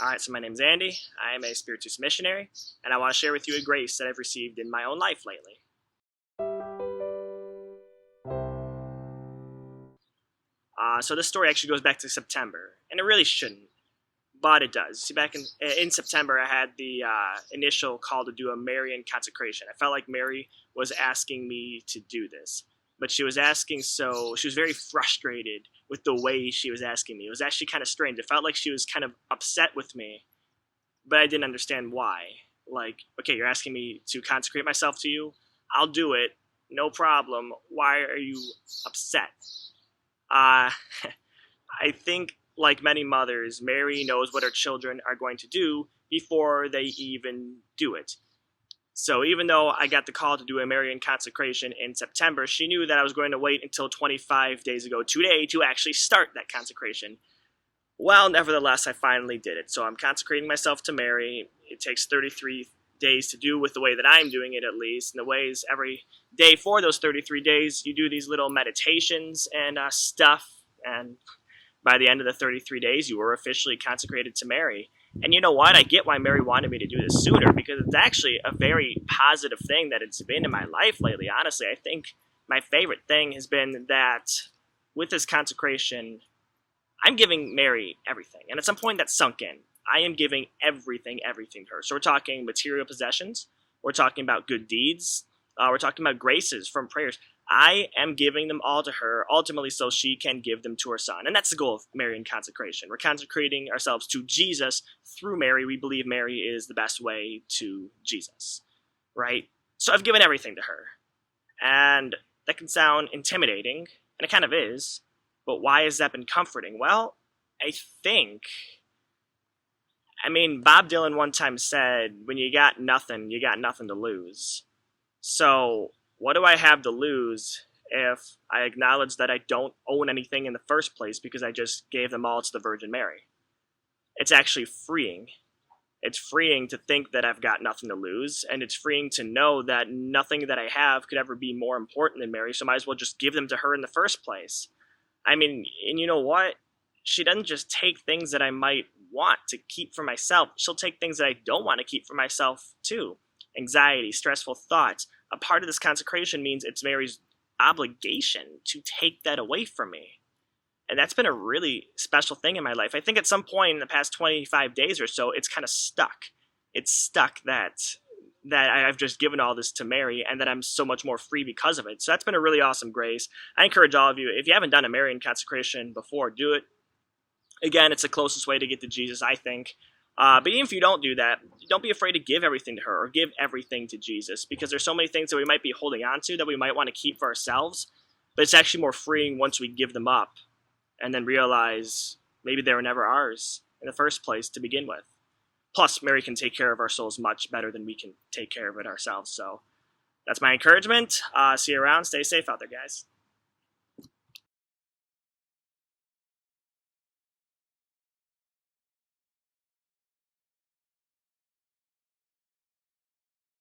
Alright, so my name's Andy. I am a Spiritus missionary, and I want to share with you a grace that I've received in my own life lately. So this story actually goes back to September, and it really shouldn't, but it does. See, back in September, I had the initial call to do a Marian consecration. I felt like Mary was asking me to do this, but she was very frustrated with the way she was asking me. It was actually kind of strange. It felt like she was kind of upset with me, but I didn't understand why. Like, okay, you're asking me to consecrate myself to you. I'll do it. No problem. Why are you upset? I think, like many mothers, Mary knows what her children are going to do before they even do it. So even though I got the call to do a Marian consecration in September, she knew that I was going to wait until 25 days ago today to actually start that consecration. Well, nevertheless, I finally did it. So I'm consecrating myself to Mary. It takes 33 days to do with the way that I'm doing it, at least. And the ways every day for those 33 days, you do these little meditations and stuff. And by the end of the 33 days, you were officially consecrated to Mary. And you know what? I get why Mary wanted me to do this sooner, because it's actually a very positive thing that it's been in my life lately. Honestly, I think my favorite thing has been that with this consecration, I'm giving Mary everything. And at some point that sunk in. I am giving everything to her. So we're talking material possessions. We're talking about good deeds. We're talking about graces from prayers. I am giving them all to her, ultimately so she can give them to her son. And that's the goal of Marian consecration. We're consecrating ourselves to Jesus through Mary. We believe Mary is the best way to Jesus, right? So I've given everything to her. And that can sound intimidating, and it kind of is. But why has that been comforting? Well, Bob Dylan one time said, when you got nothing to lose. So what do I have to lose if I acknowledge that I don't own anything in the first place because I just gave them all to the Virgin Mary? It's actually freeing. It's freeing to think that I've got nothing to lose, and it's freeing to know that nothing that I have could ever be more important than Mary, so I might as well just give them to her in the first place. And you know what? She doesn't just take things that I might want to keep for myself. She'll take things that I don't want to keep for myself, too. Anxiety, stressful thoughts. A part of this consecration means it's Mary's obligation to take that away from me. And that's been a really special thing in my life. I think at some point in the past 25 days or so, it's kind of stuck. It's stuck that I've just given all this to Mary and that I'm so much more free because of it. So that's been a really awesome grace. I encourage all of you, if you haven't done a Marian consecration before, do it. Again, it's the closest way to get to Jesus, I think. But even if you don't do that, don't be afraid to give everything to her or give everything to Jesus, because there's so many things that we might be holding on to that we might want to keep for ourselves, but it's actually more freeing once we give them up and then realize maybe they were never ours in the first place to begin with. Plus, Mary can take care of our souls much better than we can take care of it ourselves. So that's my encouragement. See you around. Stay safe out there, guys.